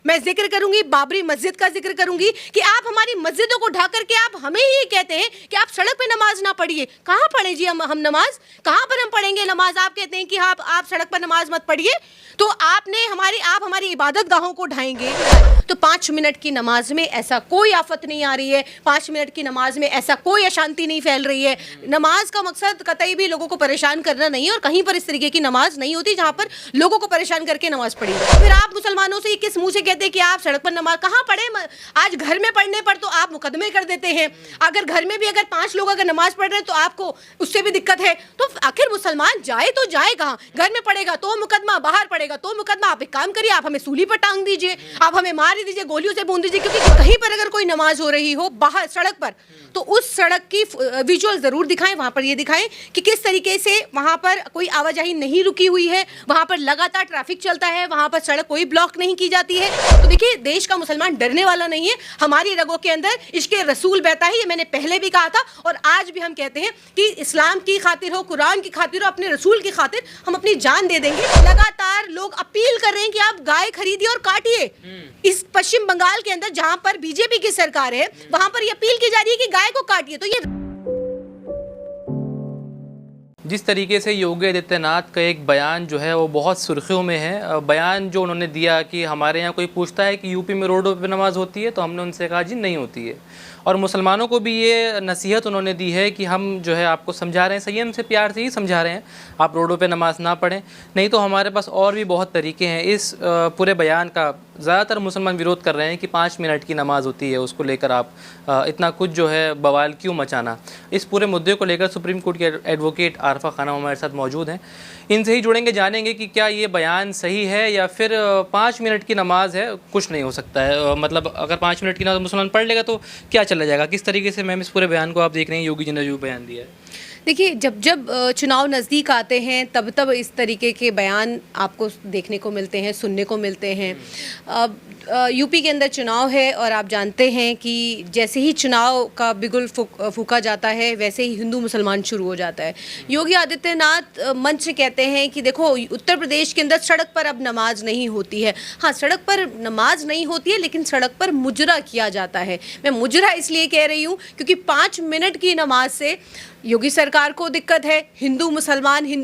मैं जिक्र करूंगी बाबरी मस्जिद का, जिक्र करूंगी कि आप हमारी मस्जिदों को ढा करके आप हमें ही कहते हैं कि आप सड़क पे नमाज ना पढ़िए। कहाँ पढ़े जी हम नमाज, कहाँ पर हम पढ़ेंगे नमाज? आप कहते हैं कि आप सड़क पर नमाज मत पढ़िए, तो आप हमारी इबादत गाहों को ढाएंगे। तो 5 मिनट की नमाज में ऐसा कोई आफत नहीं आ रही है, 5 मिनट की नमाज में ऐसा कोई अशांति नहीं फैल रही है। नमाज का मकसद कतई भी लोगों को परेशान करना नहीं है, और कहीं पर इस तरीके की नमाज नहीं होती जहां पर लोगों को परेशान करके नमाज पढ़ी। फिर आप मुसलमानों से किस मुंह से कहते हैं कि आप सड़क पर नमाज कहाँ पढ़े? आज घर में पढ़ने पर तो आप मुकदमे कर देते हैं। अगर घर में भी अगर 5 लोग अगर नमाज पढ़ रहे हैं तो आपको उससे भी दिक्कत है। तो आखिर मुसलमान जाए तो जाए कहाँ? घर में पढ़ेगा तो मुकदमा, बाहर पढ़ेगा तो मुकदमा। आप एक काम करिए, आप हमें सूली पर टांग दीजिए, आप हमें मार दीजिए, गोलियों से बूंद दीजिए। क्योंकि कहीं पर अगर कोई नमाज हो रही हो बाहर सड़क पर, तो उस सड़क की विजुअल जरूर दिखाएं। वहां पर ये दिखाएं कि किस तरीके से वहां पर कोई आवाजाही नहीं रुकी हुई है, वहां पर लगातार ट्रैफिक चलता है, वहां पर सड़क कोई ब्लॉक नहीं की जाती है। तो देखिए, देश का मुसलमान डरने वाला नहीं है। हमारी रगों के अंदर इश्क़े रसूल बहता है। ये मैंने पहले भी कहा था और आज भी हम कहते हैं कि इस्लाम की खातिर हो, कुरान की खातिर हो, अपने रसूल की खातिर हम अपनी जान दे देंगे। लगातार लोग अपील कर रहे हैं कि आप गाय खरीदिए और काटिए। इस पश्चिम बंगाल के अंदर जहां पर बीजेपी की सरकार है, वहां पर ये अपील की जा रही है कि गाय को काटिए। तो ये जिस तरीके से योगी आदित्यनाथ का एक बयान जो है वो बहुत सुर्खियों में है। बयान जो उन्होंने दिया कि हमारे यहाँ कोई पूछता है कि यूपी में रोडों पे नमाज होती है, तो हमने उनसे कहा जी नहीं होती है। और मुसलमानों को भी ये नसीहत उन्होंने दी है कि हम जो है आपको समझा रहे हैं, संयम से प्यार से ही समझा रहे हैं, आप रोडों पे नमाज ना पढ़ें, नहीं तो हमारे पास और भी बहुत तरीके हैं। इस पूरे बयान का ज़्यादातर मुसलमान विरोध कर रहे हैं कि 5 मिनट की नमाज होती है, उसको लेकर आप इतना कुछ जो है बवाल क्यों मचाना। इस पूरे मुद्दे को लेकर सुप्रीम कोर्ट के एडवोकेट आरफा खानम हमारे साथ मौजूद हैं। इनसे ही जुड़ेंगे, जानेंगे कि क्या ये बयान सही है या फिर 5 मिनट की नमाज है, कुछ नहीं हो सकता है। मतलब अगर 5 मिनट की नमाज मुसलमान पढ़ लेगा तो क्या चला जाएगा? किस तरीके से मैम इस पूरे बयान को आप देख रहे हैं, योगी जी ने जो बयान दिया है? देखिए, जब चुनाव नज़दीक आते हैं तब इस तरीके के बयान आपको देखने को मिलते हैं, सुनने को मिलते हैं। यूपी के अंदर चुनाव है और आप जानते हैं कि जैसे ही चुनाव का बिगुल फूका जाता है वैसे ही हिंदू मुसलमान शुरू हो जाता है। योगी आदित्यनाथ मंच से कहते हैं कि देखो, उत्तर प्रदेश के अंदर सड़क पर अब नमाज नहीं होती है। हाँ, सड़क पर नमाज नहीं होती है, लेकिन सड़क पर मुजरा किया जाता है। मैं मुजरा इसलिए कह रही हूँ क्योंकि 5 मिनट की नमाज से योगी सरकार को दिक्कत है, हिंदू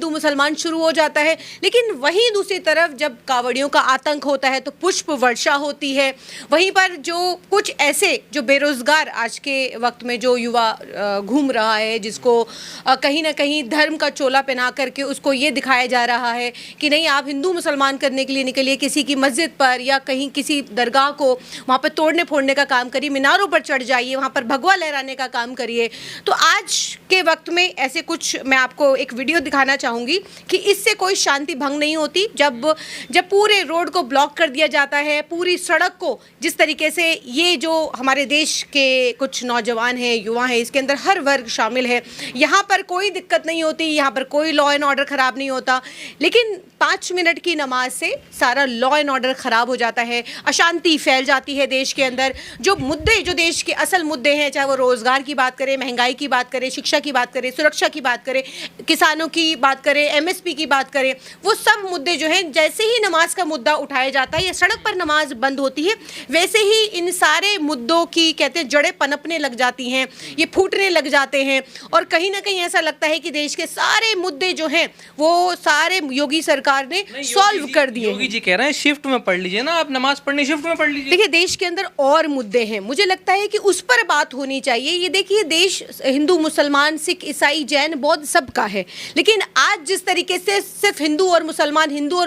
मुसलमान शुरू हो जाता है। लेकिन वहीं दूसरी तरफ जब कावड़ियों का आतंक होता है तो पुष्प वर्षा होती है। वहीं पर जो कुछ ऐसे जो बेरोजगार आज के वक्त में जो युवा घूम रहा है, जिसको कहीं ना कहीं धर्म का चोला पहना करके उसको ये दिखाया जा रहा है कि नहीं, आप हिंदू मुसलमान करने के लिए निकलिए, किसी की मस्जिद पर या कहीं किसी दरगाह को वहाँ पर तोड़ने फोड़ने का काम करिए, मीनारों पर चढ़ जाइए, वहाँ पर भगवा लहराने का काम करिए। तो आज के वक्त में ऐसे कुछ मैं आपको एक वीडियो दिखाना चाहूँगी कि इससे कोई शांति भंग नहीं होती। जब पूरे रोड को ब्लॉक कर दिया जाता है, पूरी सड़क को, जिस तरीके से ये जो हमारे देश के कुछ नौजवान हैं, युवा हैं, इसके अंदर हर वर्ग शामिल है, यहाँ पर कोई दिक्कत नहीं होती, यहाँ पर कोई लॉ एंड ऑर्डर ख़राब नहीं होता। लेकिन 5 मिनट की नमाज से सारा लॉ एंड ऑर्डर ख़राब हो जाता है, अशांति फैल जाती है देश के अंदर। जो मुद्दे, जो देश के असल मुद्दे हैं, चाहे वो रोज़गार की बात करें, महंगाई की बात करें, शिक्षा की बात करें, सुरक्षा की बात करें, किसानों की बात करें, एमएसपी की बात करें, वो सब मुद्दे जो हैं, जैसे ही नमाज का मुद्दा उठाया जाता है या सड़क पर नमाज बंद होती है, वैसे ही इन सारे मुद्दों की कहते हैं जड़ें पनपने लग जाती हैं, ये फूटने लग जाते हैं। और कहीं ना कहीं ऐसा लगता है कि देश के सारे मुद्दे जो हैं वो सारे योगी सरकार ने सॉल्व कर दिए। योगी जी कह रहे हैं शिफ्ट में पढ़ लीजिए ना, आप नमाज पढ़नी शिफ्ट में पढ़ लीजिए। देखिए, देश के अंदर और मुद्दे हैं, मुझे लगता है कि उस पर बात होनी चाहिए। ये देखिए, देश हिंदू मुसलमान, सिख, ईसाई, जैन, बौद्ध सबका है, लेकिन आज जिस तरीके से सिर्फ हिंदू और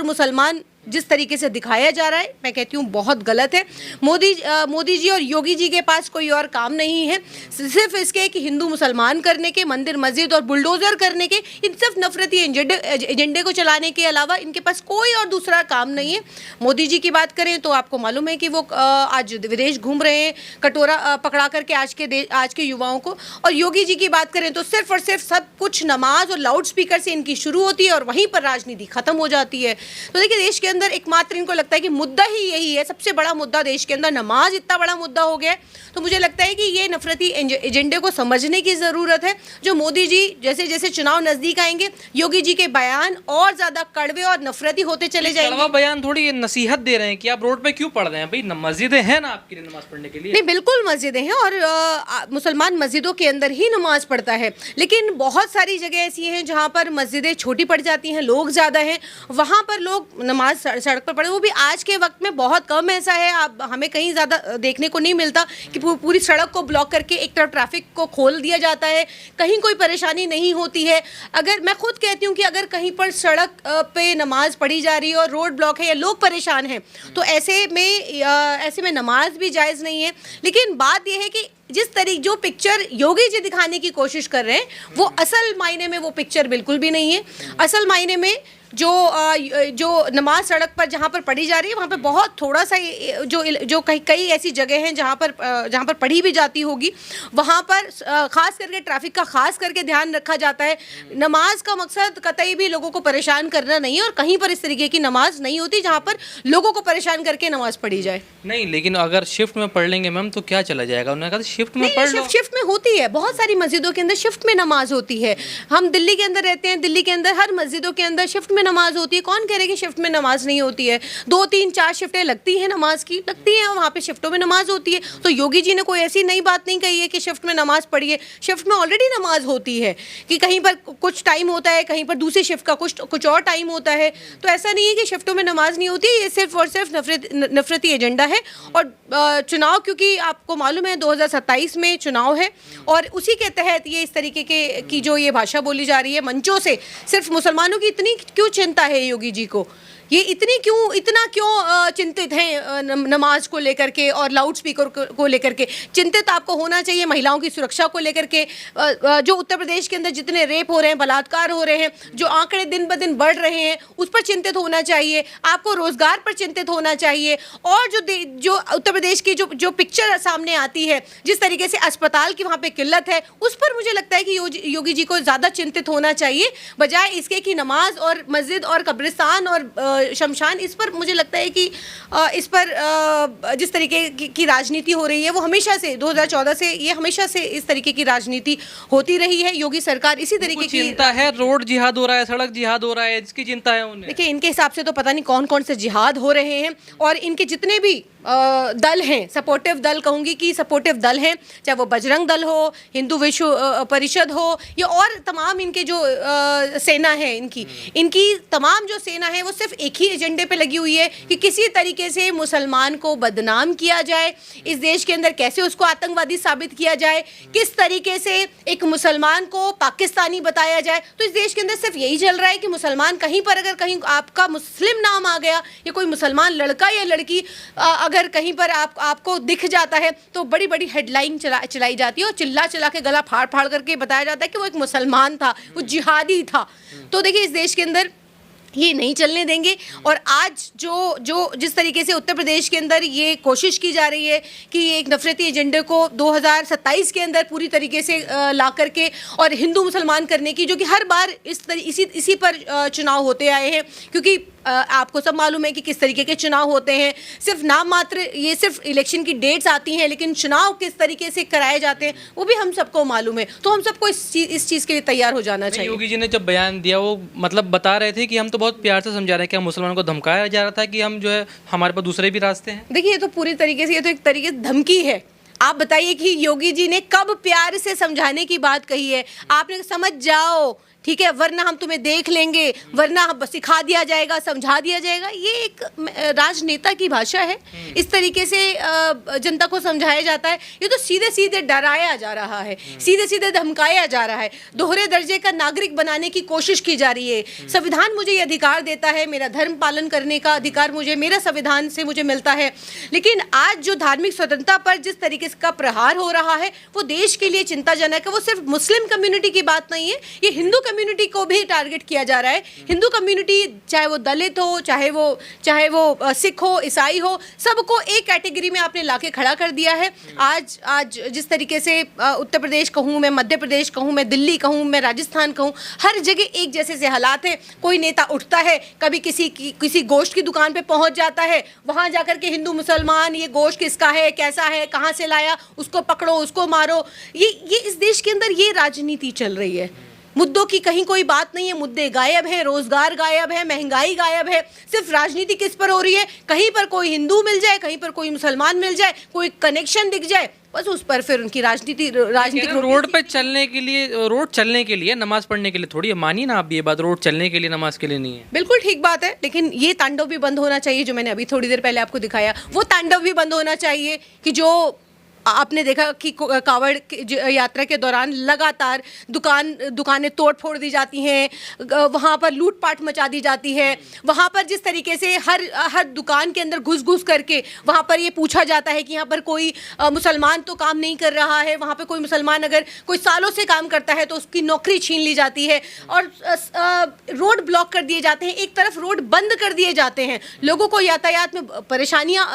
मुसलमान जिस तरीके से दिखाया जा रहा है, मैं कहती हूँ बहुत गलत है। मोदी जी और योगी जी के पास कोई और काम नहीं है सिर्फ इसके कि हिंदू मुसलमान करने के, मंदिर मस्जिद और बुलडोजर करने के, इन सिर्फ नफरती एजेंडे को चलाने के अलावा इनके पास कोई और दूसरा काम नहीं है। मोदी जी की बात करें तो आपको मालूम है कि वो आज विदेश घूम रहे हैं, कटोरा पकड़ा करके आज के युवाओं को। और योगी जी की बात करें तो सिर्फ और सिर्फ सब कुछ नमाज और लाउड स्पीकर से इनकी शुरू होती है और वहीं पर राजनीति खत्म हो जाती है। तो देखिए, देश के अंदर एकमात्र इनको लगता है कि मुद्दा ही यही है, सबसे बड़ा मुद्दा देश के अंदर नमाज इतना बड़ा मुद्दा हो गया है। तो मुझे लगता है कि ये नफरती एजेंडे को समझने की ज़रूरत है, जो मोदी जी जैसे जैसे चुनाव नज़दीक आएंगे योगी जी के बयान और ज़्यादा कड़वे और नफरती होते चले जाएंगे। कड़वा बयान थोड़ी नसीहत दे रहे हैं कि आप रोड पे क्यों पढ़ रहे हैं भाई, मस्जिदें हैं ना आपके लिए नमाज पढ़ने के लिए। नहीं, बिल्कुल मस्जिदें हैं और मुसलमान मस्जिदों के अंदर ही नमाज पढ़ता है, लेकिन बहुत सारी जगह ऐसी हैं जहाँ पर मस्जिदें छोटी पड़ जाती हैं, लोग ज़्यादा हैं, वहाँ पर लोग नमाज सड़क पर पढ़े। वो भी आज के वक्त में बहुत कम ऐसा है, आप हमें कहीं ज़्यादा देखने को नहीं मिलता कि पूरी सड़क को ब्लॉक करके एक तरफ ट्रैफिक को खोल दिया जाता है, कहीं कोई परेशानी नहीं होती है। अगर मैं खुद कहती हूँ कि अगर कहीं पर सड़क पे नमाज पढ़ी जा रही है और रोड ब्लॉक है या लोग परेशान हैं, तो ऐसे में नमाज भी जायज़ नहीं है। लेकिन बात यह है कि जिस तरीके जो पिक्चर योगी जी दिखाने की कोशिश कर रहे हैं वो असल मायने में वो पिक्चर बिल्कुल भी नहीं है। असल मायने में जो नमाज सड़क पर जहाँ पर पढ़ी जा रही है वहाँ पे बहुत थोड़ा सा जो कई ऐसी जगह हैं जहाँ पर पढ़ी भी जाती होगी, वहाँ पर ख़ास करके ट्रैफिक का ख़ास करके ध्यान रखा जाता है। नमाज का मकसद कतई भी लोगों को परेशान करना नहीं है और कहीं पर इस तरीके की नमाज नहीं होती जहाँ पर लोगों को परेशान करके नमाज पढ़ी जाए। नहीं, लेकिन अगर शिफ्ट में पढ़ लेंगे मैम तो क्या चला जाएगा? उन्होंने कहा शिफ्ट में पढ़ लो। शिफ्ट में होती है, बहुत सारी मस्जिदों के अंदर शिफ्ट में नमाज होती है। हम दिल्ली के अंदर रहते हैं, दिल्ली के अंदर हर मस्जिदों के अंदर शिफ्ट में नमाज होती है। कौन कह रहे कि शिफ्ट में नमाज नहीं होती है? 2 3 4 शिफ्टें लगती हैं नमाज की, लगती हैं, वहाँ पे शिफ्टों में नमाज होती है। तो योगी जी ने कोई ऐसी नई बात नहीं कही है कि शिफ्ट में नमाज पढ़िए। शिफ्ट में ऑलरेडी नमाज होती है कि कहीं पर कुछ टाइम होता है, कहीं पर दूसरी शिफ्ट का कुछ और टाइम होता है। तो ऐसा नहीं है कि शिफ्टों में नमाज नहीं होती, ये सिर्फ और सिर्फ नफरती एजेंडा है। और चुनाव, क्योंकि आपको मालूम है 2027 में चुनाव है और उसी के तहत ये इस तरीके की जो ये भाषा बोली जा रही है मंचों से, सिर्फ मुसलमानों की इतनी क्यों चिंता है योगी जी को? ये इतना क्यों चिंतित हैं नमाज को लेकर के और लाउड स्पीकर को लेकर के? चिंतित आपको होना चाहिए महिलाओं की सुरक्षा को लेकर के। जो उत्तर प्रदेश के अंदर जितने रेप हो रहे हैं, बलात्कार हो रहे हैं, जो आंकड़े दिन ब दिन बढ़ रहे हैं, उस पर चिंतित होना चाहिए। आपको रोजगार पर चिंतित होना चाहिए। और जो उत्तर प्रदेश की जो पिक्चर सामने आती है, जिस तरीके से अस्पताल की वहाँ पर किल्लत है, उस पर मुझे लगता है कि योगी जी को ज़्यादा चिंतित होना चाहिए, बजाय इसके कि नमाज और मस्जिद और कब्रिस्तान और शमशान। इस पर मुझे लगता है कि इस पर जिस तरीके की राजनीति हो रही है वो हमेशा से 2014 से ये हमेशा से इस तरीके की राजनीति होती रही है। योगी सरकार इसी तरीके की चिंता है, रोड जिहाद हो रहा है, सड़क जिहाद हो रहा है, इसकी चिंता है उन्हें। देखिए, इनके हिसाब से तो पता नहीं कौन कौन से जिहाद हो रहे हैं और इनके जितने भी दल हैं, सपोर्टिव दल कहूँगी कि सपोर्टिव दल हैं, चाहे वो बजरंग दल हो, हिंदू विश्व परिषद हो या और तमाम इनके जो सेना है, इनकी तमाम जो सेना है वो सिर्फ एक ही एजेंडे पे लगी हुई है कि किसी तरीके से मुसलमान को बदनाम किया जाए, इस देश के अंदर कैसे उसको आतंकवादी साबित किया जाए, किस तरीके से एक मुसलमान को पाकिस्तानी बताया जाए। तो इस देश के अंदर सिर्फ यही चल रहा है कि मुसलमान कहीं पर अगर कहीं आपका मुस्लिम नाम आ गया या कोई मुसलमान लड़का या लड़की अगर कहीं पर आपको दिख जाता है तो बड़ी बड़ी हेडलाइन चलाई जाती है और चिल्ला के गला फाड़ फाड़ करके बताया जाता है कि वो एक मुसलमान था, वो जिहादी था। तो देखिए, इस देश के अंदर ये नहीं चलने देंगे। और आज जो जिस तरीके से उत्तर प्रदेश के अंदर ये कोशिश की जा रही है कि एक नफरती एजेंडे को 2027 के अंदर पूरी तरीके से ला करके और हिंदू मुसलमान करने की, जो कि हर बार इसी पर चुनाव होते आए हैं, क्योंकि आपको सब मालूम है कि किस तरीके के चुनाव होते हैं। सिर्फ नाम मात्र, ये सिर्फ इलेक्शन की डेट्स आती हैं, लेकिन चुनाव किस तरीके से कराए जाते हैं वो भी हम सबको मालूम है। तो हम सबको इस चीज़ के लिए तैयार हो जाना चाहिए। योगी जी ने जब बयान दिया वो मतलब बता रहे थे कि हम तो बहुत प्यार से समझा रहे हैं कि हम मुसलमानों को धमकाया जा रहा था कि हम जो है हमारे पास दूसरे भी रास्ते हैं। देखिए, ये तो पूरी तरीके से, ये तो एक तरीके से धमकी है। आप बताइए कि योगी जी ने कब प्यार से समझाने की बात कही है? आपने समझ जाओ, ठीक है, वरना हम तुम्हें देख लेंगे, वरना सिखा दिया जाएगा, समझा दिया जाएगा। ये एक राजनेता की भाषा है। इस तरीके से जनता को समझाया जाता है। ये तो सीधे सीधे डराया जा रहा है, सीधे सीधे धमकाया जा रहा है, दोहरे दर्जे का नागरिक बनाने की कोशिश की जा रही है। संविधान मुझे ये अधिकार देता है, मेरा धर्म पालन करने का अधिकार मुझे मेरा संविधान से मुझे मिलता है, लेकिन आज जो धार्मिक स्वतंत्रता पर जिस तरीके इसका प्रहार हो रहा है वो देश के लिए चिंताजनक है। वो सिर्फ मुस्लिम कम्युनिटी की बात नहीं है, ये हिंदू कम्युनिटी को भी टारगेट किया जा रहा है। हिंदू कम्युनिटी चाहे वो दलित हो, चाहे वो सिख हो, ईसाई हो, सबको एक कैटेगरी में आपने लाके खड़ा कर दिया है। आज जिस तरीके से उत्तर प्रदेश कहूँ मैं, मध्य प्रदेश कहूँ मैं, दिल्ली कहूँ मैं, राजस्थान कहूँ, हर जगह एक जैसे से हालात हैं। कोई नेता उठता है, कभी किसी गोश्त की दुकान पे पहुंच जाता है, वहां जाकर के हिंदू मुसलमान, ये गोश्त किसका है, कैसा है, कहां से लाया, उसको पकड़ो, उसको मारो। ये इस देश के अंदर ये राजनीति चल रही है। मुद्दों की कहीं कोई बात नहीं है, मुद्दे गायब हैं, रोजगार गायब है, महंगाई गायब है, सिर्फ राजनीति किस पर हो रही है? कहीं पर कोई हिंदू मिल जाए, कहीं पर कोई मुसलमान मिल जाए, कोई कनेक्शन दिख जाए, बस उस पर फिर उनकी राजनीतिक रोड पे चलने के लिए, रोड चलने के लिए, नमाज पढ़ने के लिए थोड़ी, मानिए ना आप ये बात, रोड चलने के लिए, नमाज के लिए नहीं है। बिल्कुल ठीक बात है, लेकिन ये तांडव भी बंद होना चाहिए जो मैंने अभी थोड़ी देर पहले आपको दिखाया। वो तांडव भी बंद होना चाहिए कि जो आपने देखा कि कावड़ यात्रा के दौरान लगातार दुकानें तोड़ फोड़ दी जाती हैं, वहाँ पर लूटपाट मचा दी जाती है, वहाँ पर जिस तरीके से हर दुकान के अंदर घुस करके वहाँ पर ये पूछा जाता है कि यहाँ पर कोई मुसलमान तो काम नहीं कर रहा है, वहाँ पर कोई मुसलमान अगर कोई सालों से काम करता है तो उसकी नौकरी छीन ली जाती है, और रोड ब्लॉक कर दिए जाते हैं, एक तरफ रोड बंद कर दिए जाते हैं, लोगों को यातायात में परेशानियाँ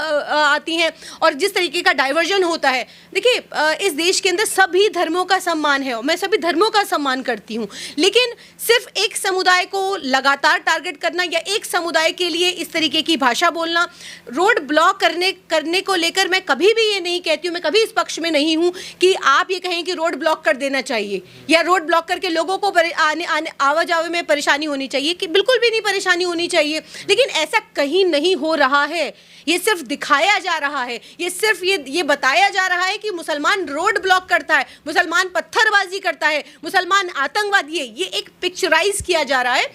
आती हैं, और जिस तरीके का डाइवर्जन होता है। देखिए, इस देश के अंदर सभी धर्मों का सम्मान है, मैं सभी धर्मों का सम्मान करती हूँ, लेकिन सिर्फ एक समुदाय को लगातार टारगेट करना या एक समुदाय के लिए इस तरीके की भाषा बोलना, रोड ब्लॉक करने को लेकर मैं कभी भी ये नहीं कहती हूँ, मैं कभी इस पक्ष में नहीं हूँ कि आप ये कहें कि रोड ब्लॉक कर देना चाहिए या रोड ब्लॉक करके लोगों को आवाजाही में परेशानी होनी चाहिए, कि बिल्कुल भी नहीं परेशानी होनी चाहिए, लेकिन ऐसा कहीं नहीं हो रहा है। ये सिर्फ दिखाया जा रहा है, ये सिर्फ ये बताया जा रहा है कि मुसलमान रोड ब्लॉक करता है, मुसलमान पत्थरबाजी करता है, मुसलमान आतंकवादी है। ये एक पिक्चराइज किया जा रहा है,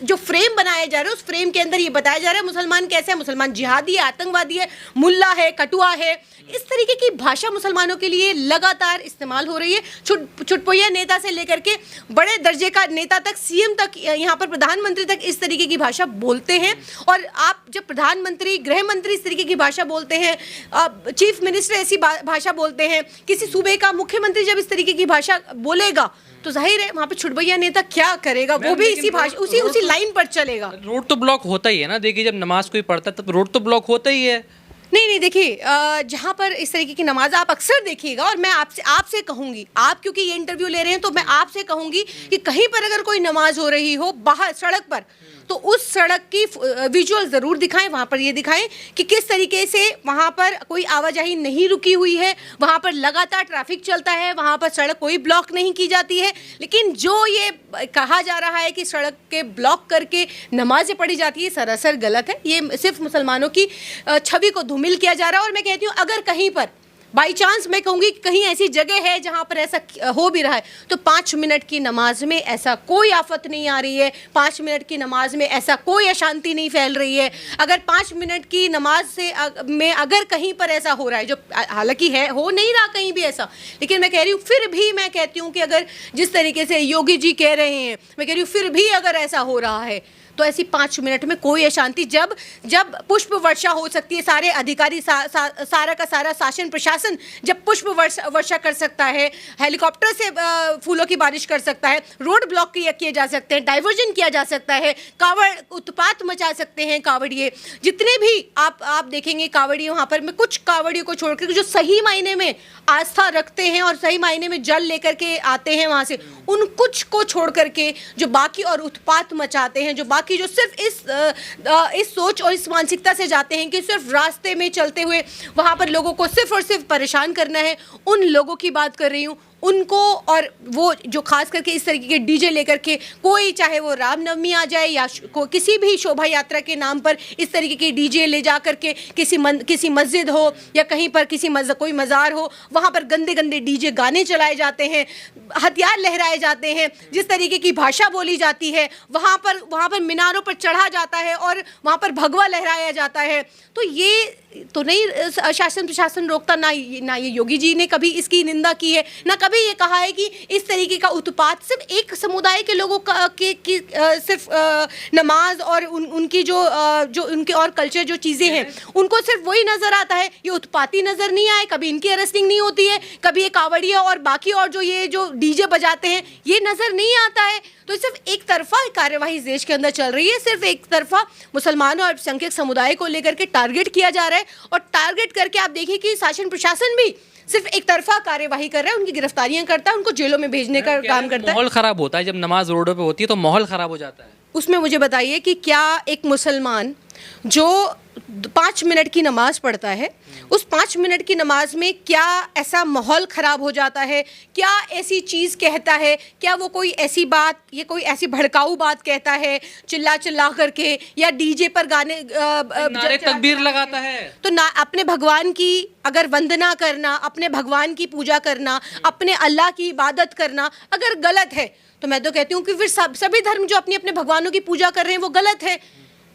जो फ्रेम बनाया जा रहा है, उस फ्रेम के अंदर ये बताया जा रहा है मुसलमान कैसे है, मुसलमान जिहादी है, आतंकवादी है, मुल्ला है, कटुआ है। इस तरीके की भाषा मुसलमानों के लिए लगातार इस्तेमाल हो रही है। छुटपुइया नेता से लेकर के बड़े दर्जे का नेता तक, सीएम तक, यहाँ पर प्रधानमंत्री तक इस तरीके की भाषा बोलते हैं। और आप जब प्रधानमंत्री, गृह मंत्री इस तरीके की भाषा बोलते हैं, चीफ मिनिस्टर ऐसी भाषा बोलते हैं, किसी सूबे का मुख्यमंत्री जब इस तरीके की भाषा बोलेगा तो जाहिर है वहाँ पे छुटभैया नेता क्या करेगा, वो भी इसी भाषा उसी लाइन पर चलेगा। रोड तो ब्लॉक होता ही है ना, देखिए जब नमाज कोई पढ़ता है तब रोड तो ब्लॉक होता ही है। नहीं, देखिए, जहाँ पर इस तरीके की नमाज आप अक्सर देखिएगा, और मैं आपसे कहूँगी, आप क्योंकि ये इंटरव्यू ले रहे हैं तो मैं आपसे कहूँगी कि कहीं पर अगर कोई नमाज हो रही हो बाहर सड़क पर, तो उस सड़क की विजुअल ज़रूर दिखाएं, वहाँ पर ये दिखाएं कि किस तरीके से वहाँ पर कोई आवाजाही नहीं रुकी हुई है, वहाँ पर लगातार ट्रैफिक चलता है, वहाँ पर सड़क कोई ब्लॉक नहीं की जाती है। लेकिन जो ये कहा जा रहा है कि सड़क के ब्लॉक करके नमाज़ें पढ़ी जाती है, सरासर गलत है। ये सिर्फ मुसलमानों की छवि को धूमिल किया जा रहा है। और मैं कहती हूँ, अगर कहीं पर बाई चांस, मैं कहूँगी कहीं ऐसी जगह है जहाँ पर ऐसा हो भी रहा है, तो 5 मिनट की नमाज में ऐसा कोई आफत नहीं आ रही है, 5 मिनट की नमाज में ऐसा कोई अशांति नहीं फैल रही है। अगर 5 मिनट की नमाज में अगर कहीं पर ऐसा हो रहा है, जो हालांकि हो नहीं रहा कहीं भी ऐसा, लेकिन मैं कह रही हूँ, फिर भी मैं कहती हूँ कि अगर जिस तरीके से योगी जी कह रहे हैं, मैं कह रही हूँ फिर भी अगर ऐसा हो रहा है तो ऐसी 5 मिनट में कोई अशांति, जब पुष्प वर्षा हो सकती है, सारे अधिकारी सारा का सारा शासन प्रशासन जब पुष्प वर्षा कर सकता है, हेलीकॉप्टर से फूलों की बारिश कर सकता है, रोड ब्लॉक किए जा सकते हैं, डाइवर्जन किया जा सकता है, कावड़ उत्पात मचा सकते हैं कावड़िए, जितने भी आप देखेंगे कावड़िए, वहाँ पर मैं कुछ कावड़ियों को छोड़कर जो सही मायने में आस्था रखते हैं और सही मायने में जल लेकर के आते हैं वहाँ से, उन कुछ को छोड़ करके जो बाकी और उत्पात मचाते हैं, जो बाकी जो सिर्फ इस सोच और इस मानसिकता से जाते हैं कि सिर्फ रास्ते में चलते हुए वहाँ पर लोगों को सिर्फ और सिर्फ परेशान करना है, उन लोगों की बात कर रही हूँ। उनको, और वो जो खास करके इस तरीके के डीजे लेकर के, कोई चाहे वो रामनवमी आ जाए या किसी भी शोभा यात्रा के नाम पर इस तरीके के डीजे ले जा करके किसी मस्जिद हो या कहीं पर कोई मज़ार हो, वहाँ पर गंदे गंदे डीजे गाने चलाए जाते हैं, हथियार लहराए जाते हैं, जिस तरीके की भाषा बोली जाती है, वहाँ पर मीनारों पर चढ़ा जाता है और वहाँ पर भगवा लहराया जाता है। तो तो नहीं शासन प्रशासन रोकता, ना ये योगी जी ने कभी इसकी निंदा की है, ना कभी ये कहा है कि इस तरीके का उत्पात सिर्फ एक समुदाय के लोगों का सिर्फ नमाज और उनकी जो उनके और कल्चर जो चीज़ें हैं उनको सिर्फ वही नज़र आता है, ये उत्पाती नज़र नहीं आए, कभी इनकी अरेस्टिंग नहीं होती है, कभी ये कावड़िया और बाकी और जो डीजे बजाते हैं ये नज़र नहीं आता है। तो सिर्फ एक तरफा कार्यवाही इस देश के अंदर चल रही है, सिर्फ एक तरफा मुसलमानों और अल्पसंख्यक समुदाय को लेकर के टारगेट किया जा रहा है, और टारगेट करके आप देखिए कि शासन प्रशासन भी सिर्फ एक तरफा कार्यवाही कर रहा है, उनकी गिरफ्तारियां करता है, उनको जेलों में भेजने का काम करता है। माहौल खराब होता है जब नमाज रोडों पे होती है, तो माहौल खराब हो जाता है। उसमें मुझे बताइए कि क्या एक मुसलमान जो 5 मिनट की नमाज पढ़ता है, उस 5 मिनट की नमाज में क्या ऐसा माहौल ख़राब हो जाता है, क्या ऐसी चीज़ कहता है, क्या वो कोई ऐसी बात, ये कोई ऐसी भड़काऊ बात कहता है चिल्ला चिल्ला करके, या डीजे पर गाने नारे तकबीर लगाता है? तो ना अपने भगवान की अगर वंदना करना, अपने भगवान की पूजा करना, अपने अल्लाह की इबादत करना अगर गलत है, तो मैं तो कहती हूँ कि फिर सभी धर्म जो अपने अपने भगवानों की पूजा कर रहे हैं वो गलत है।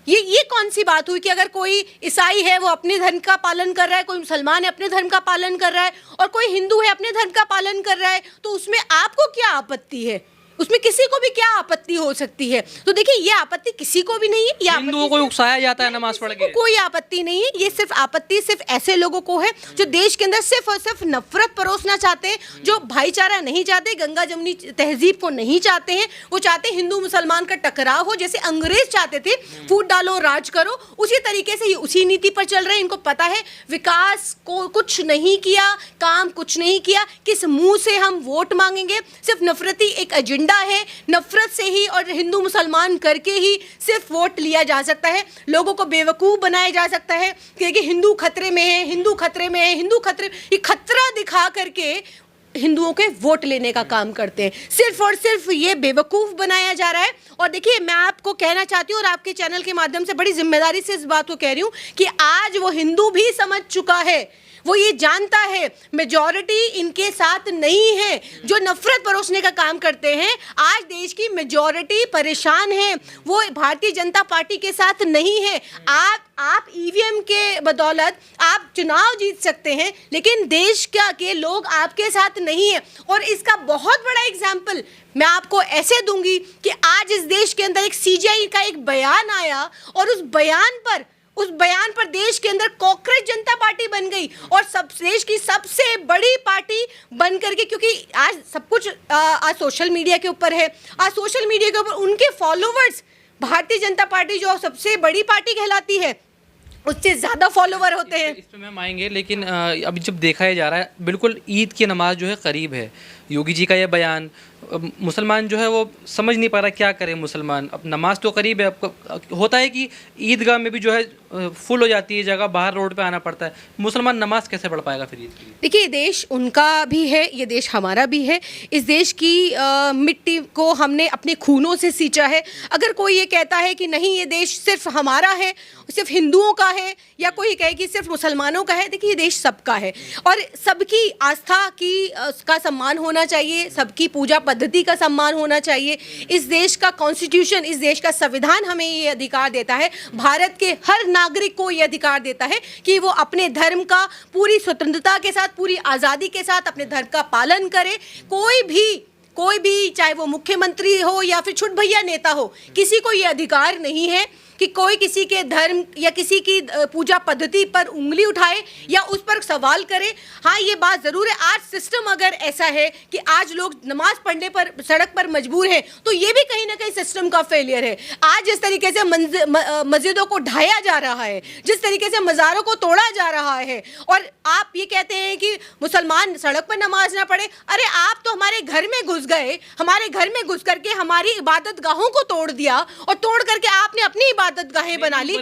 ये कौन सी बात हुई कि अगर कोई ईसाई है वो अपने धर्म का पालन कर रहा है, कोई मुसलमान है अपने धर्म का पालन कर रहा है, और कोई हिंदू है अपने धर्म का पालन कर रहा है, तो उसमें आपको क्या आपत्ति है? उसमें किसी को भी क्या आपत्ति हो सकती है? तो देखिए ये आपत्ति किसी को भी नहीं है, ये हिंदुओं को उकसाया जाता है नमाज पढ़ के, कोई आपत्ति नहीं है। ये सिर्फ आपत्ति सिर्फ ऐसे लोगों को है जो देश के अंदर सिर्फ और सिर्फ नफरत परोसना चाहते हैं, जो भाईचारा नहीं चाहते, गंगा जमुनी तहजीब को नहीं चाहते हैं। वो चाहते हैं हिंदू मुसलमान का टकराव हो, जैसे अंग्रेज चाहते थे फूट डालो राज करो, उसी तरीके से ये उसी नीति पर चल रहे हैं। इनको पता है विकास को कुछ नहीं किया, काम कुछ नहीं किया, किस मुंह से हम वोट मांगेंगे, सिर्फ नफरती एक एजेंडा है, नफरत से ही और हिंदू मुसलमान करके ही सिर्फ वोट लिया जा सकता है, लोगों को बेवकूफ़ बनाया जा सकता है कि हिंदू खतरे में है, हिंदू खतरे में है, हिंदू खतरे, ये खतरा दिखा करके हिंदुओं के वोट लेने का काम करते हैं। सिर्फ और सिर्फ ये बेवकूफ़ बनाया जा रहा है। और देखिए मैं आपको कहना चाहती हूँ और आपके चैनल के माध्यम से बड़ी जिम्मेदारी से इस बात को कह रही हूँ कि आज वो हिंदू भी समझ चुका है, वो ये जानता है मेजॉरिटी इनके साथ नहीं है, जो नफरत परोसने का काम करते हैं। आज देश की मेजॉरिटी परेशान है, वो भारतीय जनता पार्टी के साथ नहीं है। आप ईवीएम के बदौलत आप चुनाव जीत सकते हैं, लेकिन देश के लोग आपके साथ नहीं है। और इसका बहुत बड़ा एग्जाम्पल मैं आपको ऐसे दूंगी कि आज इस देश के अंदर एक सीजीआई का एक बयान आया, और उस बयान पर देश के अंदर कॉकरोच जनता पार्टी बन गई, और देश की सबसे बड़ी पार्टी बन करके, क्योंकि आज सब कुछ आज सोशल मीडिया के ऊपर है, आज सोशल मीडिया के ऊपर उनके फॉलोवर्स, भारतीय जनता पार्टी जो सबसे बड़ी पार्टी कहलाती है उससे ज़्यादा फॉलोवर होते हैं। इस पे मैम आएंगे, लेकिन अभी जब देखा जा रहा है बिल्कुल ईद की नमाज जो है करीब है, योगी जी का ये बयान, मुसलमान जो है वो समझ नहीं पा रहा क्या करे मुसलमान। अब नमाज तो करीब है, होता है कि ईदगाह में भी जो है फुल हो जाती है जगह, बाहर रोड पे आना पड़ता है, मुसलमान नमाज कैसे पढ़ पाएगा फिर ईद की? देखिए ये देश उनका भी है, ये देश हमारा भी है। इस देश की मिट्टी को हमने अपने खूनों से सींचा है। अगर कोई ये कहता है कि नहीं ये देश सिर्फ हमारा है, सिर्फ हिंदुओं का है, या कोई कहे कि सिर्फ मुसलमानों का है, देखिए ये देश सबका है और सबकी आस्था की का सम्मान होना चाहिए, सबकी पूजा पद्धति का सम्मान होना चाहिए। इस देश का कॉन्स्टिट्यूशन, इस देश का संविधान हमें ये अधिकार देता है, भारत के हर नागरिक को ये अधिकार देता है कि वो अपने धर्म का पूरी स्वतंत्रता के साथ, पूरी आज़ादी के साथ अपने धर्म का पालन करे। कोई भी चाहे वो मुख्यमंत्री हो या फिर छुट भैया नेता हो, किसी को ये अधिकार नहीं है कि कोई किसी के धर्म या किसी की पूजा पद्धति पर उंगली उठाए या उस पर सवाल करे। हाँ ये बात ज़रूर है, आज सिस्टम अगर ऐसा है कि आज लोग नमाज पढ़ने पर सड़क पर मजबूर हैं, तो ये भी कहीं ना कहीं सिस्टम का फेलियर है। आज जिस तरीके से मस्जिदों को ढाया जा रहा है, जिस तरीके से मज़ारों को तोड़ा जा रहा है, और आप ये कहते हैं कि मुसलमान सड़क पर नमाज ना पढ़े। अरे आप तो हमारे घर में घुस गए, हमारे घर में घुस करके हमारी इबादत गाहों को तोड़ दिया, और तोड़ करके आपने अपनी इबादत गाहें बना ली।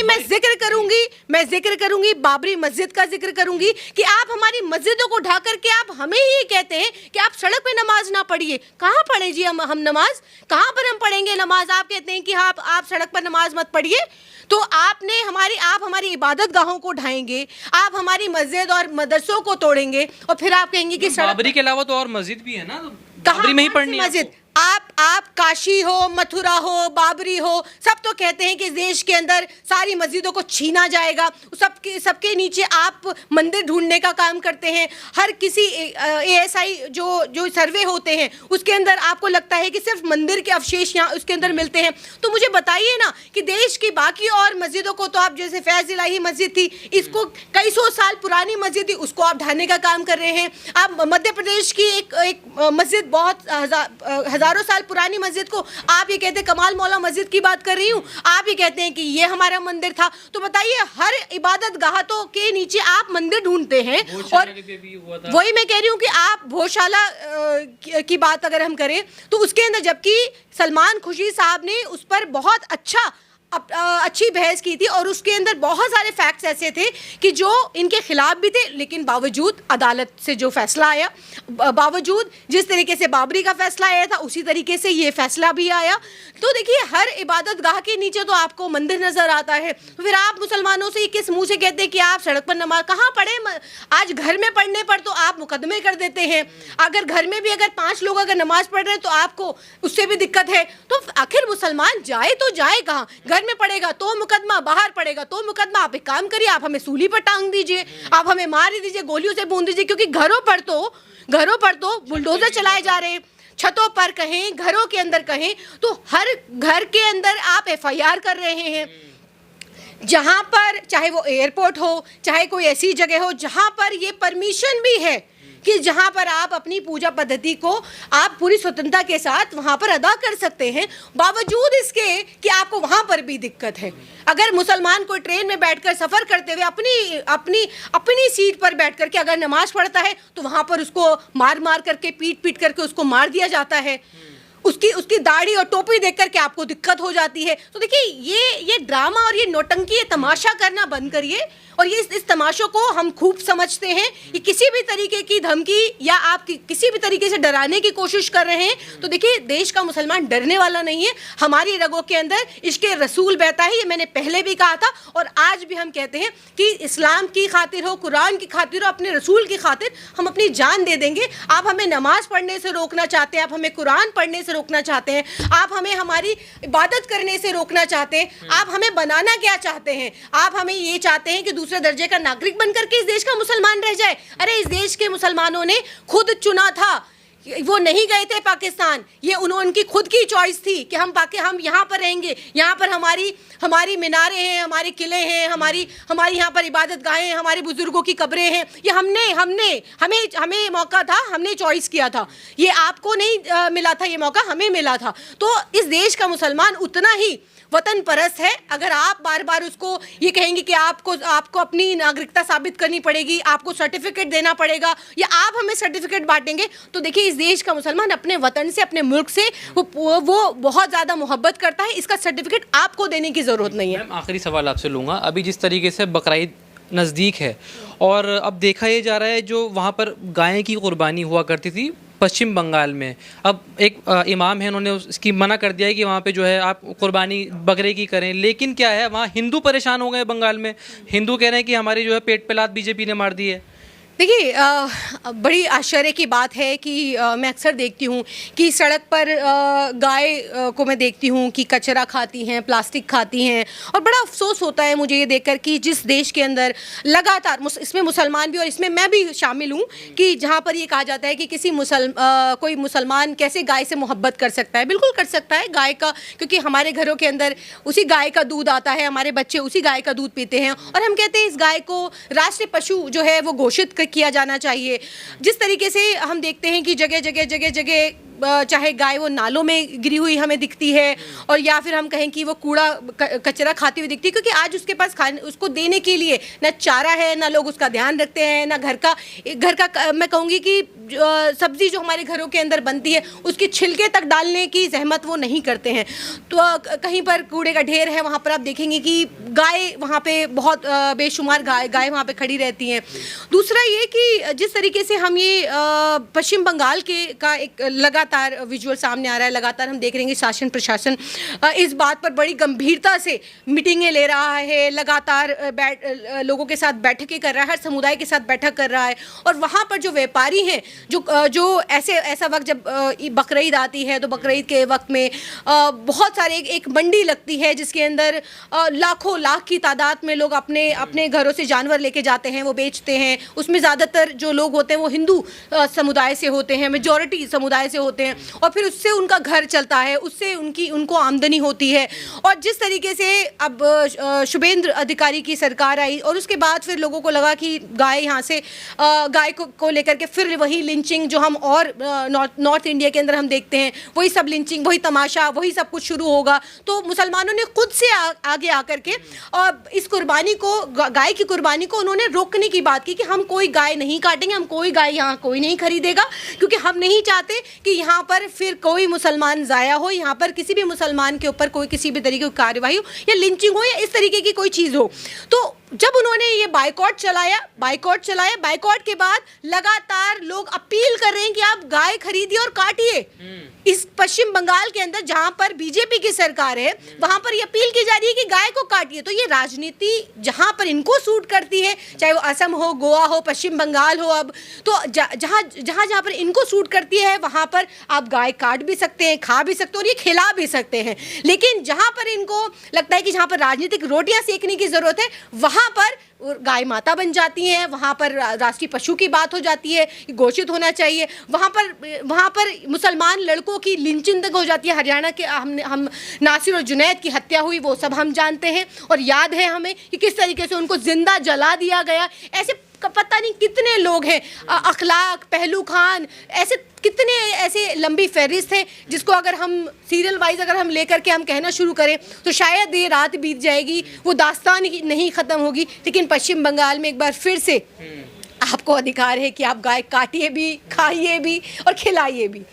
मैं जिक्र करूंगी बाबरी मस्जिद का जिक्र करूंगी कि आप हमारी मस्जिदों को ढा करके आप हमें ही आप कि आप सड़क पे नमाज ना पढ़िए। कहाँ पढ़े जी हम नमाज, कहाँ पर हम पढ़ेंगे नमाज? आप कहते हैं कि आप सड़क पर नमाज मत पढ़िए, तो आप हमारी इबादत गाहों को ढाएंगे, आप हमारी मस्जिद और मदरसों को तोड़ेंगे, और फिर आप कहेंगे कि बाबरी के अलावा तो और मस्जिद भी है ना, बाबरी में ही पढ़नी है। आप काशी हो, मथुरा हो, बाबरी हो, सब तो कहते हैं कि इस देश के अंदर सारी मस्जिदों को छीना जाएगा। सबके नीचे आप मंदिर ढूंढने का काम करते हैं। हर किसी ASI जो सर्वे होते हैं उसके अंदर आपको लगता है कि सिर्फ मंदिर के अवशेष यहाँ उसके अंदर मिलते हैं। तो मुझे बताइए ना कि देश की बाकी और मस्जिदों को तो आप, जैसे फैज इलाही मस्जिद थी, इसको कई सौ साल पुरानी मस्जिद थी, उसको आप ढाने का काम कर रहे हैं। आप मध्य प्रदेश की एक मस्जिद, बहुत हजारों साल पुरानी मस्जिद को आप ये कहते हैं, कमाल मौला मस्जिद की बात कर रही हूँ, आप ये कहते हैं कि ये हमारा मंदिर था। तो बताइए, हर इबादत गाहों के नीचे आप मंदिर ढूंढते हैं। और वही मैं कह रही हूँ कि आप भोजशाला की बात अगर हम करें तो उसके अंदर, जबकि सलमान खुर्शीद साहब ने उस पर बहुत अच्छी बहस की थी और उसके अंदर बहुत सारे फैक्ट्स ऐसे थे कि जो इनके खिलाफ भी थे, लेकिन बावजूद अदालत से जो फैसला आया, बावजूद जिस तरीके से बाबरी का फैसला आया था उसी तरीके से ये फैसला भी आया। तो देखिए, हर इबादत गाह के नीचे तो आपको मंदिर नजर आता है। तो फिर आप मुसलमानों से किस मुंह से कहते हैं कि आप सड़क पर नमाज कहाँ पढ़े? आज घर में पढ़ने पर तो आप मुकदमे कर देते हैं। अगर घर में भी अगर 5 लोग अगर नमाज पढ़ रहे हैं तो आपको उससे भी दिक्कत है। तो आखिर मुसलमान जाए तो जाए कहाँ? घर में पड़ेगा तो मुकदमा, बाहर पड़ेगा तो मुकदमा। आप एक काम करिए, आप हमें सूली पर टांग दीजिए, आप हमें मार ही दीजिए, गोलियों से भून दीजिए। क्योंकि घरों पर तो बुलडोजर चलाए जा रहे हैं, छतों पर कहें, घरों के अंदर कहें, तो हर घर के अंदर आप FIR कर रहे हैं। जहां पर चाहे वो एयरपोर्ट हो, चाहे कोई ऐसी जगह हो जहां पर ये परमिशन भी है कि जहां पर आप अपनी पूजा पद्धति को आप पूरी स्वतंत्रता के साथ वहां पर अदा कर सकते हैं, बावजूद इसके कि आपको वहां पर भी दिक्कत है। अगर मुसलमान को ट्रेन में बैठकर सफ़र करते हुए अपनी सीट पर बैठ करके अगर नमाज पढ़ता है तो वहां पर उसको मार करके, पीट करके उसको मार दिया जाता है। उसकी दाढ़ी और टोपी देख करके आपको दिक्कत हो जाती है। तो देखिए, ये ड्रामा और ये नौटंकी, ये तमाशा करना बंद करिए। और ये इस तमाशों को हम खूब समझते हैं। ये किसी भी तरीके की धमकी या आप किसी भी तरीके से डराने की कोशिश कर रहे हैं तो देखिए, देश का मुसलमान डरने वाला नहीं है। हमारी रगों के अंदर इश्क़ रसूल बहता है। ये मैंने पहले भी कहा था और आज भी हम कहते हैं कि इस्लाम की खातिर हो, कुरान की खातिर हो, अपने रसूल की खातिर हम अपनी जान दे देंगे। आप हमें नमाज पढ़ने से रोकना चाहते हैं, आप हमें कुरान पढ़ने से रोकना चाहते हैं, आप हमें हमारी इबादत करने से रोकना चाहते हैं। आप हमें बनाना क्या चाहते हैं? आप हमें ये चाहते हैं कि दूसरे दर्जे का नागरिक बनकर के इस देश का मुसलमान रह जाए। अरे, इस देश के मुसलमानों ने खुद चुना था, वो नहीं गए थे पाकिस्तान। ये उनकी खुद की चॉइस थी कि हम यहाँ पर रहेंगे, यहाँ पर हमारी मीनारें हैं, हमारे किले हैं, हमारी यहाँ पर इबादत गाहें हैं, हमारे बुजुर्गों की कब्रें हैं। ये हमें मौका था, हमने चॉइस किया था। ये आपको नहीं मिला था, ये मौका हमें मिला था। तो इस देश का मुसलमान उतना ही वतन परस्त है। अगर आप बार बार उसको ये कहेंगे कि आपको अपनी नागरिकता साबित करनी पड़ेगी, आपको सर्टिफिकेट देना पड़ेगा या आप हमें सर्टिफिकेट बांटेंगे, तो देखिए, इस देश का मुसलमान अपने वतन से, अपने मुल्क से वो बहुत ज़्यादा मोहब्बत करता है। इसका सर्टिफिकेट आपको देने की ज़रूरत नहीं है। आखिरी सवाल आपसे लूँगा। अभी जिस तरीके से बकरीद नज़दीक है और अब देखा ये जा रहा है, जो वहाँ पर गाय की कुर्बानी हुआ करती थी पश्चिम बंगाल में, अब एक इमाम है, उन्होंने उसकी मना कर दिया है कि वहाँ पे जो है आप कुर्बानी बकरे की करें। लेकिन क्या है, वहाँ हिंदू परेशान हो गए बंगाल में। हिंदू कह रहे हैं कि हमारी जो है पेट पे लात बीजेपी ने मार दी है। देखिए, बड़ी आश्चर्य की बात है कि मैं अक्सर देखती हूँ कि सड़क पर गाय को मैं देखती हूँ कि कचरा खाती हैं, प्लास्टिक खाती हैं, और बड़ा अफसोस होता है मुझे ये देखकर कि जिस देश के अंदर लगातार, इसमें मुसलमान भी और इसमें मैं भी शामिल हूँ, कि जहाँ पर ये कहा जाता है कि कोई मुसलमान कैसे गाय से मोहब्बत कर सकता है। बिल्कुल कर सकता है गाय का, क्योंकि हमारे घरों के अंदर उसी गाय का दूध आता है, हमारे बच्चे उसी गाय का दूध पीते हैं, और हम कहते हैं इस गाय को राष्ट्रीय पशु जो है वो घोषित किया जाना चाहिए। जिस तरीके से हम देखते हैं कि जगह चाहे गाय वो नालों में गिरी हुई हमें दिखती है, और या फिर हम कहें कि वो कूड़ा कचरा खाती हुई दिखती है, क्योंकि आज उसके पास उसको देने के लिए ना चारा है, ना लोग उसका ध्यान रखते हैं, ना घर का मैं कहूँगी कि सब्जी जो हमारे घरों के अंदर बनती है उसकी छिलके तक डालने की जहमत वो नहीं करते हैं। तो कहीं पर कूड़े का ढेर है, वहाँ पर आप देखेंगे कि गाय वहाँ पे बहुत बेशुमार गाय वहाँ पे खड़ी रहती हैं। दूसरा ये कि जिस तरीके से हम ये पश्चिम बंगाल का एक लगातार लगातार विजुअल सामने आ रहा है, लगातार हम देख रहे हैं कि शासन प्रशासन इस बात पर बड़ी गंभीरता से मीटिंगें ले रहा है, लगातार लोगों के साथ बैठकें कर रहा है, हर समुदाय के साथ बैठक कर रहा है। और वहाँ पर जो व्यापारी हैं, जो ऐसा वक्त जब बकरीद आती है तो बकरीद के वक्त में बहुत सारे एक मंडी लगती है जिसके अंदर लाखों लाख की तादाद में लोग अपने घरों से जानवर लेके जाते हैं, वो बेचते हैं। उसमें ज़्यादातर जो लोग होते हैं वो हिंदू समुदाय से होते हैं, मेजॉरिटी समुदाय से होते हैं, और फिर उससे उनका घर चलता है, उससे उनको आमदनी होती है। और जिस तरीके से अब शुभेंद्र अधिकारी की सरकार आई और उसके बाद फिर लोगों को लगा कि गाय यहाँ से गाय को लेकर के फिर वही लिंचिंग जो हम और नॉर्थ इंडिया के अंदर हम देखते हैं, वही सब लिंचिंग, वही तमाशा, वही सब कुछ शुरू होगा। तो मुसलमानों ने खुद से आगे आकर के और इस कुर्बानी को, गाय की कुर्बानी को उन्होंने रोकने की बात की कि हम कोई गाय नहीं काटेंगे, हम कोई गाय यहाँ कोई नहीं खरीदेगा, क्योंकि हम नहीं चाहते कि यहाँ पर फिर कोई मुसलमान ज़ाया हो, यहाँ पर किसी भी मुसलमान के ऊपर कोई किसी भी तरीके की कार्रवाई हो या लिंचिंग हो या इस तरीके की कोई चीज़ हो। तो जब उन्होंने ये बाइकॉट चलाया, बाइकॉट के बाद लगातार लोग अपील कर रहे हैं कि आप गाय खरीदिए और काटिए। इस पश्चिम बंगाल के अंदर जहां पर बीजेपी की सरकार है, वहां पर ये अपील की जा रही है कि गाय को काटिए। तो ये राजनीति जहां पर इनको सूट करती है, चाहे वो असम हो, गोवा हो, पश्चिम बंगाल हो, अब तो जहां पर इनको सूट करती है वहां पर आप गाय काट भी सकते हैं, खा भी सकते हैं और ये खिला भी सकते हैं। लेकिन जहां पर इनको लगता है कि जहां पर राजनीतिक रोटियां सेकने की जरूरत है, वहां पर गाय माता बन जाती हैं, वहाँ पर राष्ट्रीय पशु की बात हो जाती है, घोषित होना चाहिए। वहाँ पर मुसलमान लड़कों की लिंचिंग तक हो जाती है। हरियाणा के हम नासिर और जुनैद की हत्या हुई, वो सब हम जानते हैं और याद है हमें कि किस तरीके से उनको जिंदा जला दिया गया। ऐसे पता नहीं कितने लोग हैं, अखलाक, पहलू खान, ऐसे कितने ऐसे लंबी फहरिस्त है जिसको अगर हम सीरियल वाइज अगर हम लेकर के हम कहना शुरू करें तो शायद ये रात बीत जाएगी, वो दास्तान ही नहीं ख़त्म होगी। लेकिन पश्चिम बंगाल में एक बार फिर से आपको अधिकार है कि आप गाय काटिए भी, खाइए भी और खिलाइए भी।